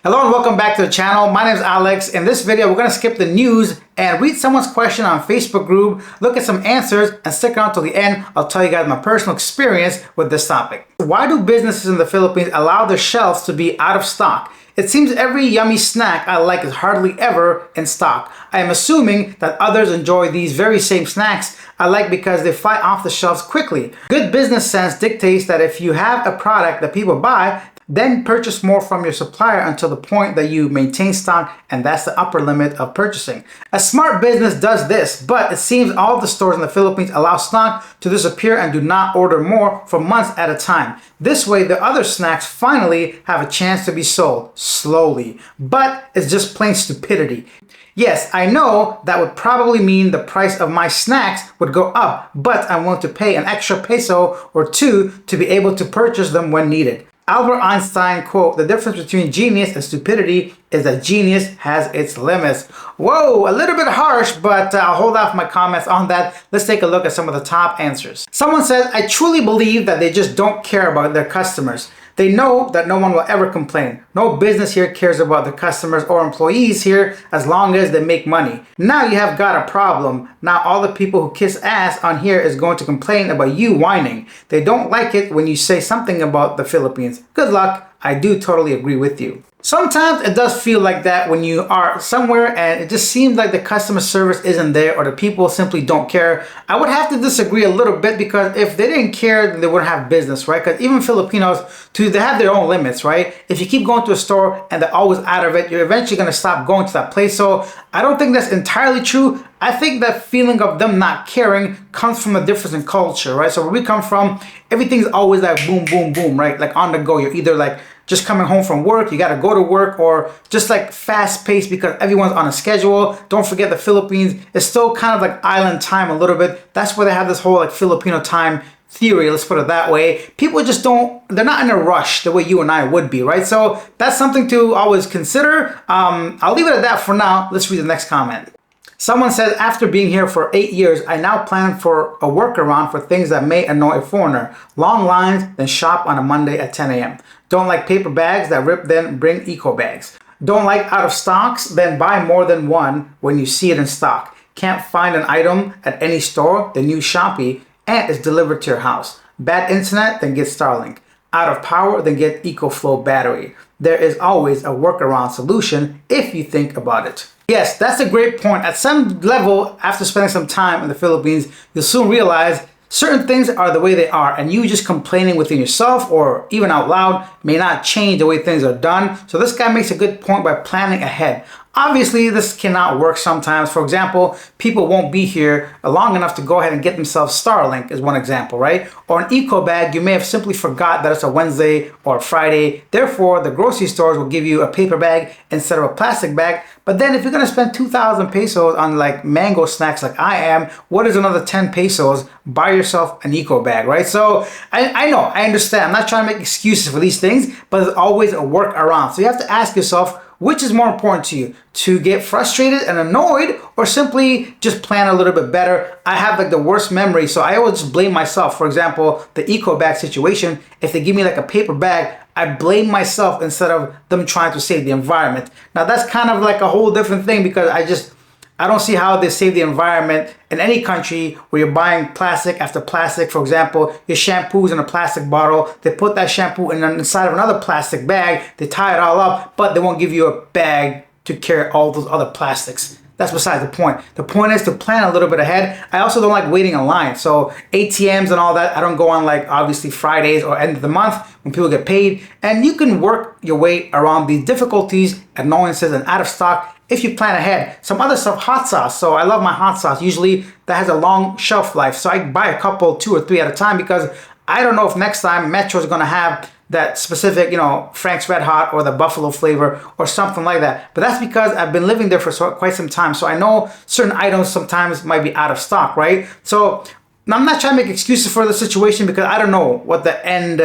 Hello and welcome back to the channel. My name is Alex. In this video, we're going to skip the news and read someone's question on Facebook group, look at some answers, and stick around till the end. I'll tell you guys my personal experience with this topic. Why do businesses in the Philippines allow their shelves to be out of stock? It seems every yummy snack I like is hardly ever in stock. I am assuming that others enjoy these very same snacks I like because they fly off the shelves quickly. Good business sense dictates that if you have a product that people buy, then purchase more from your supplier until the point that you maintain stock, and that's the upper limit of purchasing. A smart business does this, but it seems all the stores in the Philippines allow stock to disappear and do not order more for months at a time. This way, the other snacks finally have a chance to be sold slowly, but it's just plain stupidity. Yes, I know that would probably mean the price of my snacks would go up, but I'm willing to pay an extra peso or two to be able to purchase them when needed. Albert Einstein quote, "The difference between genius and stupidity is that genius has its limits." Whoa, a little bit harsh, but I'll hold off my comments on that. Let's take a look at some of the top answers. Someone says, "I truly believe that they just don't care about their customers. They know that no one will ever complain. No business here cares about the customers or employees here as long as they make money. Now you have got a problem. Now all the people who kiss ass on here is going to complain about you whining. They don't like it when you say something about the Philippines. Good luck." I do totally agree with you. Sometimes it does feel like that when you are somewhere and it just seems like the customer service isn't there or the people simply don't care. I would have to disagree a little bit because if they didn't care, then they wouldn't have business, right? Because even Filipinos, too, they have their own limits, right? If you keep going to a store and they're always out of it, you're eventually going to stop going to that place. So I don't think that's entirely true. I think that feeling of them not caring comes from a difference in culture, right? So where we come from, everything's always like boom, boom, boom, right? Like on the go. You're either like just coming home from work, you got to go to work, or just like fast paced because everyone's on a schedule. Don't forget the Philippines is still kind of like island time a little bit. That's where they have this whole like Filipino time theory, let's put it that way. People just they're not in a rush the way you and I would be, right? So that's something to always consider. I'll leave it at that for now. Let's read the next comment. Someone says, "After being here for 8 years, I now plan for a workaround for things that may annoy a foreigner. Long lines, then shop on a Monday at 10 a.m. Don't like paper bags that rip, then bring eco bags. Don't like out of stocks, then buy more than one when you see it in stock. Can't find an item at any store, then use Shopee and it's delivered to your house. Bad internet, then get Starlink. Out of power, then get EcoFlow battery. There is always a workaround solution if you think about it." Yes, that's a great point. At some level, after spending some time in the Philippines, you'll soon realize certain things are the way they are, and you just complaining within yourself or even out loud may not change the way things are done. So this guy makes a good point by planning ahead. Obviously, this cannot work sometimes. For example, people won't be here long enough to go ahead and get themselves Starlink is one example, right? Or an eco bag, you may have simply forgot that it's a Wednesday or a Friday. Therefore, the grocery stores will give you a paper bag instead of a plastic bag. But then if you're gonna spend 2,000 pesos on like mango snacks like I am, what is another 10 pesos? Buy yourself an eco bag, right? So I know, I understand. I'm not trying to make excuses for these things, but there's always a workaround. So you have to ask yourself, which is more important to you? To get frustrated and annoyed or simply just plan a little bit better? I have like the worst memory, so I always just blame myself. For example, the eco bag situation, if they give me like a paper bag, I blame myself instead of them trying to save the environment. Now that's kind of like a whole different thing because I don't see how they save the environment in any country where you're buying plastic after plastic. For example, your shampoo's in a plastic bottle. They put that shampoo inside of another plastic bag. They tie it all up, but they won't give you a bag to carry all those other plastics. That's besides the point. The point is to plan a little bit ahead. I also don't like waiting in line. So ATMs and all that, I don't go on like obviously Fridays or end of the month when people get paid. And you can work your way around these difficulties, annoyances, and out of stock if you plan ahead. Some other stuff, hot sauce. So I love my hot sauce. Usually that has a long shelf life. So I buy a couple, 2 or 3 at a time because I don't know if next time Metro is going to have that specific, Frank's Red Hot or the buffalo flavor or something like that. But that's because I've been living there for quite some time. So I know certain items sometimes might be out of stock, right? So I'm not trying to make excuses for the situation because I don't know what the end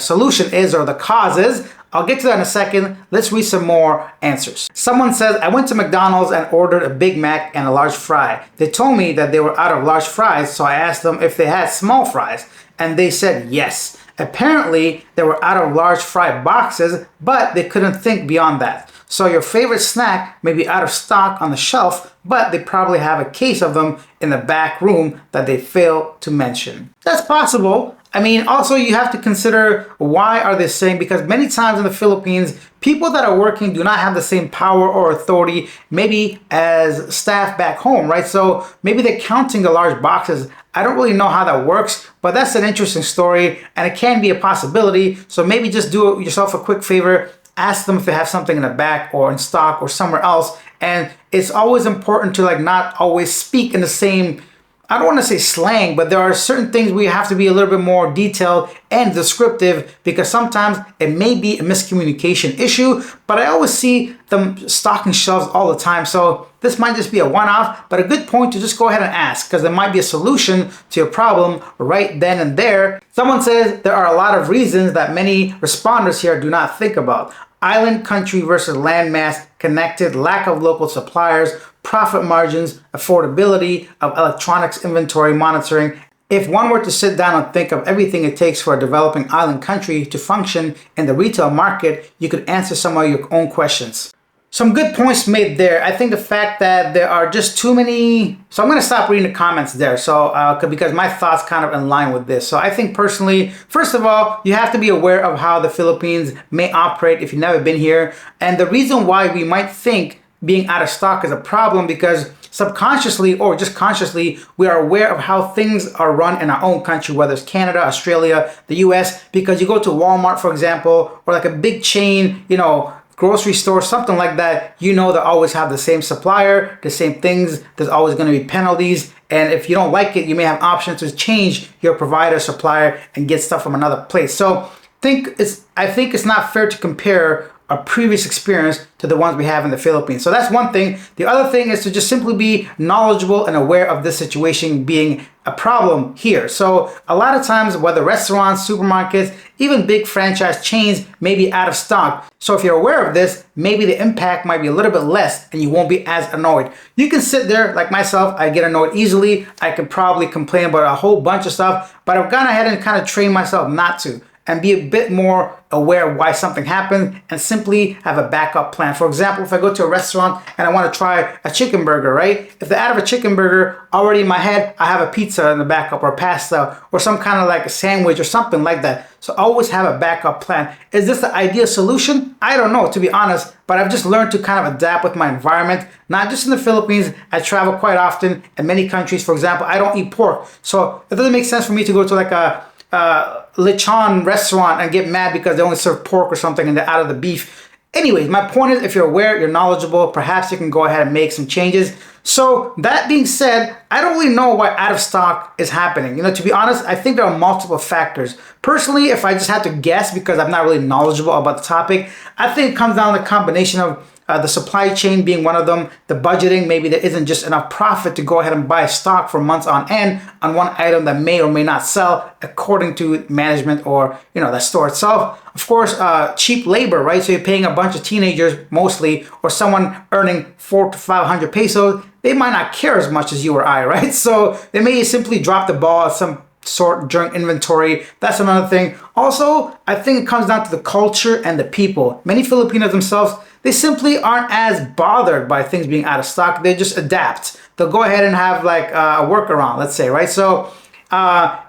solution is or the cause is. I'll get to that in a second. Let's read some more answers. Someone says, "I went to McDonald's and ordered a Big Mac and a large fry. They told me that they were out of large fries, so I asked them if they had small fries, and they said yes. Apparently, they were out of large fry boxes, but they couldn't think beyond that. So your favorite snack may be out of stock on the shelf, but they probably have a case of them in the back room that they failed to mention. That's possible. I mean, also you have to consider why are they saying, because many times in the Philippines, people that are working do not have the same power or authority maybe as staff back home, right? So maybe they're counting the large boxes. I don't really know how that works, but that's an interesting story and it can be a possibility. So maybe just do yourself a quick favor, ask them if they have something in the back or in stock or somewhere else. And it's always important to not always speak in the same, I don't want to say slang, but there are certain things where you have to be a little bit more detailed and descriptive because sometimes it may be a miscommunication issue, but I always see them stocking shelves all the time. So this might just be a one-off, but a good point to just go ahead and ask because there might be a solution to your problem right then and there. Someone says there are a lot of reasons that many responders here do not think about. Island country versus landmass connected, lack of local suppliers, profit margins, affordability of electronics inventory monitoring. If one were to sit down and think of everything it takes for a developing island country to function in the retail market, you could answer some of your own questions. Some good points made there. I think the fact that there are just too many, so I'm going to stop reading the comments there. So because my thoughts kind of in line with this. So I think personally, first of all, you have to be aware of how the Philippines may operate if you've never been here. And the reason why we might think being out of stock is a problem because subconsciously or just consciously, we are aware of how things are run in our own country, whether it's Canada, Australia, the US, because you go to Walmart, for example, or like a big chain, grocery store, something like that, they always have the same supplier, the same things. There's always going to be penalties. And if you don't like it, you may have options to change your provider, supplier, and get stuff from another place. So I think it's not fair to compare a previous experience to the ones we have in the Philippines. So that's one thing. The other thing is to just simply be knowledgeable and aware of this situation being a problem here. So a lot of times, whether restaurants, supermarkets, even big franchise chains may be out of stock. So if you're aware of this, maybe the impact might be a little bit less and you won't be as annoyed. You can sit there like myself, I get annoyed easily. I can probably complain about a whole bunch of stuff, but I've gone ahead and kind of trained myself not to and be a bit more aware of why something happened and simply have a backup plan. For example, if I go to a restaurant and I want to try a chicken burger, right? If they add of a chicken burger, already in my head, I have a pizza in the backup or pasta or some kind of like a sandwich or something like that. So always have a backup plan. Is this the ideal solution? I don't know, to be honest, but I've just learned to kind of adapt with my environment. Not just in the Philippines, I travel quite often in many countries. For example, I don't eat pork. So it doesn't make sense for me to go to like a lechon restaurant and get mad because they only serve pork or something and they're out of the beef. Anyways, my point is if you're aware, you're knowledgeable, perhaps you can go ahead and make some changes. So that being said, I don't really know why out of stock is happening. To be honest, I think there are multiple factors. Personally, if I just had to guess because I'm not really knowledgeable about the topic, I think it comes down to a combination of the supply chain being one of them, the budgeting, maybe there isn't just enough profit to go ahead and buy stock for months on end on one item that may or may not sell according to management or, the store itself. Of course, cheap labor, right? So you're paying a bunch of teenagers mostly or someone earning 400 to 500 pesos. They might not care as much as you or I, right? So they may simply drop the ball at some sort during inventory. That's another thing. Also, I think it comes down to the culture and the people. Many Filipinos themselves, they simply aren't as bothered by things being out of stock. They just adapt. They'll go ahead and have like a workaround, let's say, right? So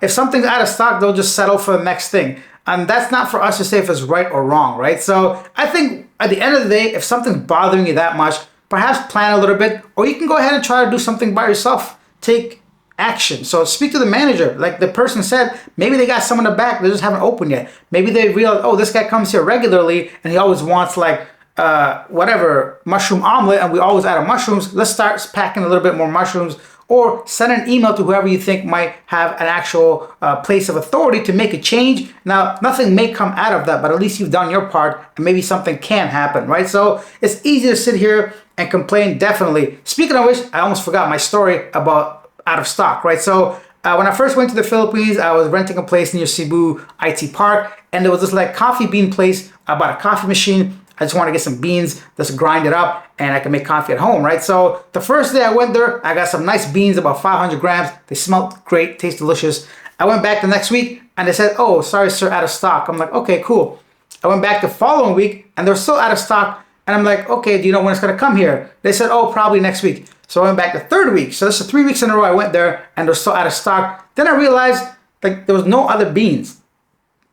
if something's out of stock, they'll just settle for the next thing. And that's not for us to say if it's right or wrong, right? So I think at the end of the day, if something's bothering you that much, perhaps plan a little bit, or you can go ahead and try to do something by yourself. Take action. So speak to the manager. Like the person said, maybe they got some in the back, they just haven't opened yet. Maybe they realize, oh, this guy comes here regularly and he always wants like mushroom omelet and we always out of mushrooms. Let's start packing a little bit more mushrooms, or send an email to whoever you think might have an actual place of authority to make a change. Now, nothing may come out of that, but at least you've done your part and maybe something can happen, right? So it's easy to sit here and complain, definitely. Speaking of which, I almost forgot my story about out of stock, right? So when I first went to the Philippines, I was renting a place near Cebu IT Park, and there was this like coffee bean place. I bought a coffee machine. I just want to get some beans, just grind it up, and I can make coffee at home, right? So the first day I went there, I got some nice beans, about 500 grams. They smelled great, taste delicious. I went back the next week and they said, oh, sorry, sir, out of stock. I'm like, okay, cool. I went back the following week and they're still out of stock. And I'm like, okay, do you know when it's going to come here? They said, oh, probably next week. So I went back the third week. So this is 3 weeks in a row I went there and they're still out of stock. Then I realized like there was no other beans,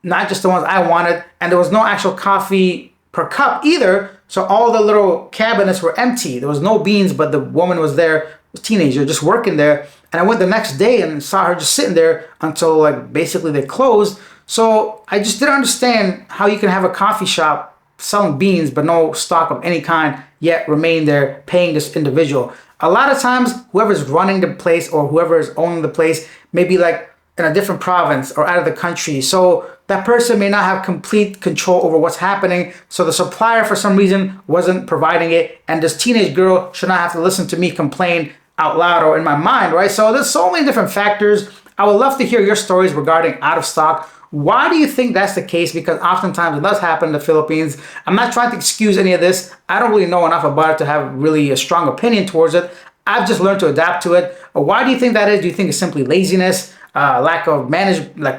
not just the ones I wanted. And there was no actual coffee per cup either. So all the little cabinets were empty. There was no beans, but the woman was there, a teenager, just working there. And I went the next day and saw her just sitting there until like basically they closed. So I just didn't understand how you can have a coffee shop selling beans but no stock of any kind, yet remain there paying this individual. A lot of times, whoever's running the place or whoever is owning the place may be like in a different province or out of the country. So that person may not have complete control over what's happening. So the supplier, for some reason, wasn't providing it. And this teenage girl should not have to listen to me complain out loud or in my mind, right? So there's so many different factors. I would love to hear your stories regarding out of stock. Why do you think that's the case? Because oftentimes it does happen in the Philippines. I'm not trying to excuse any of this. I don't really know enough about it to have really a strong opinion towards it. I've just learned to adapt to it. Why do you think that is? Do you think it's simply laziness, lack of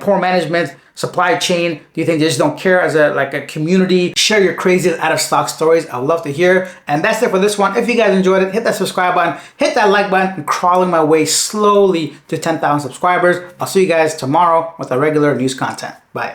poor management, supply chain? Do you think they just don't care as a community? Share your crazy out of stock stories. I'd love to hear. And that's it for this one. If you guys enjoyed it, hit that subscribe button, hit that like button. I'm crawling my way slowly to 10,000 subscribers. I'll see you guys tomorrow with our regular news content. Bye.